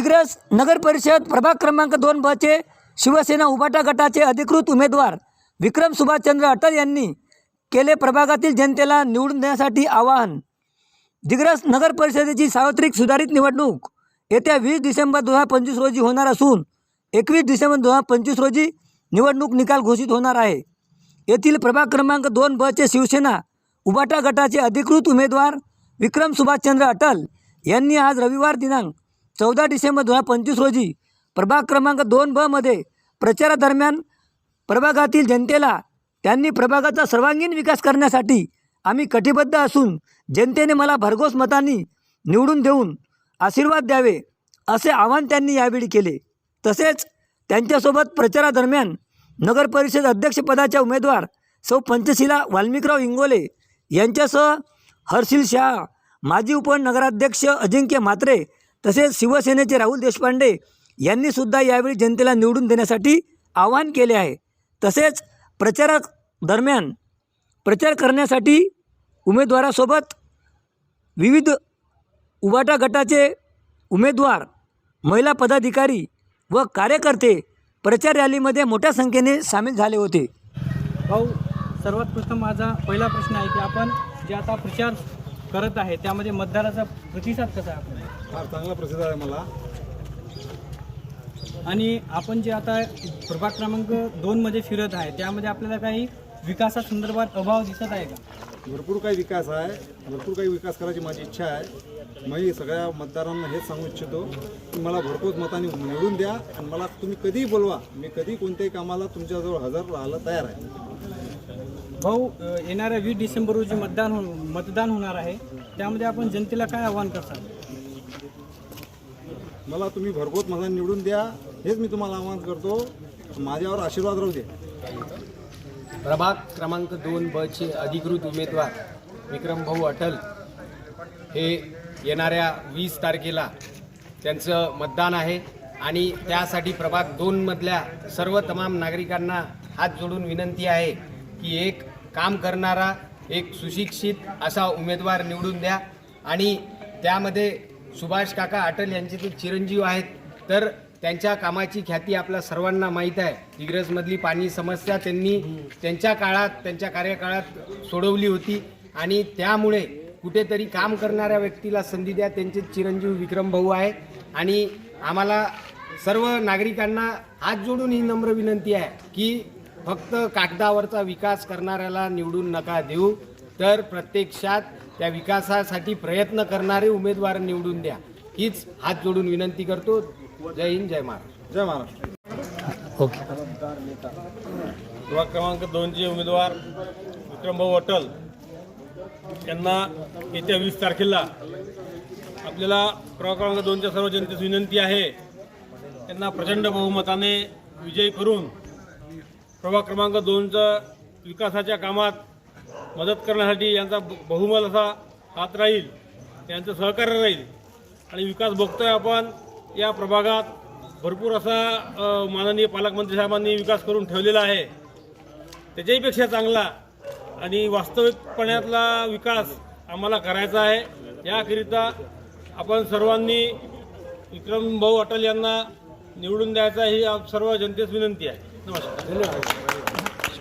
दिग्रस नगर परिषद प्रभाग क्रमांक 2 ब चे शिवसेना उभाटा गटाचे अधिकृत उमेदवार विक्रम सुभाषचंद्र अटल यांनी केले प्रभागातील जनतेला निवडून देण्यासाठी आवाहन। दिग्रस नगर परिषदेची सार्वत्रिक सुधारित निवडणूक येत्या 20 डिसेंबर 2025 रोजी होणार असून 21 डिसेंबर 2025 रोजी निवडणूक निकाल घोषित होणार आहे। येथील प्रभाग क्रमांक 2 ब चे शिवसेना उभाटा गटाचे अधिकृत उमेदवार विक्रम सुभाषचंद्र अटल यांनी आज रविवार दिनांक 14 डिसेंबर 2025 रोजी प्रभाग क्रमांक 2 ब मध्ये प्रचारादरम्यान प्रभागातील जनतेला त्यांनी प्रभागाचा सर्वांगीण विकास करण्यासाठी आम्ही कटिबद्ध असून जनतेने मला भरघोस मतांनी निवडून देऊन आशीर्वाद द्यावे असे आवाहन त्यांनी यावेळी केले। तसेच त्यांच्यासोबत प्रचारादरम्यान नगर परिषद अध्यक्षपदाच्या उमेदवार सौ पंचशिला वाल्मिकराव इंगोले यांच्यासह हर्षिल शाह, माजी उपनगराध्यक्ष अजिंक्य म्हात्रे तसेच शिवसेनेचे राहुल देशपांडे यांनी सुद्धा यावेळी जनतेला निवडून देण्यासाठी आवाहन केले आहे। तसेच प्रचारादरम्यान प्रचार करण्यासाठी उमेदवारासोबत विविध उभाटा गटाचे उमेदवार, महिला पदाधिकारी व कार्यकर्ते प्रचार रॅलीमध्ये मोठ्या संख्येने सामील झाले होते। भाऊ, सर्वात प्रथम माझा पहिला प्रश्न आहे की आपण जे आता प्रचार करत आहे त्यामध्ये मतदाराचा प्रतिसाद कसा आहे आपल्याला? फार चांगला प्रतिसाद आहे मला। आणि आपण जे आता प्रभाग क्रमांक 2 मध्ये फिरत आहे त्यामध्ये आपल्याला काही विकासासंदर्भात अभाव दिसत आहे का? भरपूर काही विकास आहे, भरपूर काही विकास करायची माझी इच्छा आहे। मी सगळ्या मतदारांना हेच सांगू इच्छितो की मला भरपूर मतांनी निवडून द्या आणि मला तुम्ही कधीही बोलवा, मी कधी कोणत्याही कामाला तुमच्याजवळ हजर राहायला तयार आहे। भाऊ, येणाऱ्या 20 डिसेंबर रोजी मतदान होणार आहे, त्यामध्ये आपण जनतेला काय आवाहन करता? मला तुम्ही भरघोस मतांनी निवडून द्या हेच मी तुम्हाला आवाहन करतो। माझ्यावर आशीर्वाद राहू दे। प्रभाग क्रमांक 2 ब चे अधिकृत उमेदवार विक्रम भाऊ अटल हे येणाऱ्या 20 तारखेला त्यांचं मतदान आहे आणि त्यासाठी प्रभाग 2 मधल्या सर्व तमाम नागरिकांना हात जोडून विनंती आहे की एक काम करणारा, एक सुशिक्षित असा उमेदवार निवडून द्या। आणि त्यामध्ये सुभाष काका अटल यांचे ते चिरंजीव आहेत, तर त्यांच्या कामाची ख्याती आपल्या सर्वांना माहीत आहे। दिग्रसमधली पाणी समस्या त्यांनी त्यांच्या काळात, त्यांच्या कार्यकाळात सोडवली होती आणि त्यामुळे कुठेतरी काम करणाऱ्या व्यक्तीला संधी द्या। त्यांचे चिरंजीव विक्रम भाऊ आहे आणि आम्हाला सर्व नागरिकांना हात जोडून ही नम्र विनंती आहे की फक्त कागदावरचा विकास करणाऱ्याला निवडून नका देऊ, तर प्रत्यक्षात त्या विकासासाठी प्रयत्न करणारे उमेदवार निवडून द्या, हीच हात जोडून विनंती करतो। जय हिंद, जय महाराष्ट्र। जय महाराष्ट्र। ओके। प्रभाग क्रमांक 2 चे उमेदवार विक्रमभाऊ अटल यांना येत्या 20 तारखेला आपल्याला प्रभाग क्रमांक 2 च्या सर्व जनतेस विनंती आहे, त्यांना प्रचंड बहुमताने विजयी करून प्रभाग क्रमांक 2च्या विकासाच्या कामात मदत करण्यासाठी यांचा बहुमल असा हात राहील, यांचं सहकार्य राहील। आणि विकास बघतोय आपण या प्रभागात भरपूर असा माननीय पालकमंत्री साहेबांनी विकास करून ठेवलेला आहे, त्याच्याहीपेक्षा चांगला आणि वास्तविकपणातला विकास आम्हाला करायचा आहे। याकरिता आपण सर्वांनी विक्रमभाऊ अटल यांना निवडून द्यायचा ही सर्व जनतेस विनंती आहे। नमस्कार, धन्यवाद।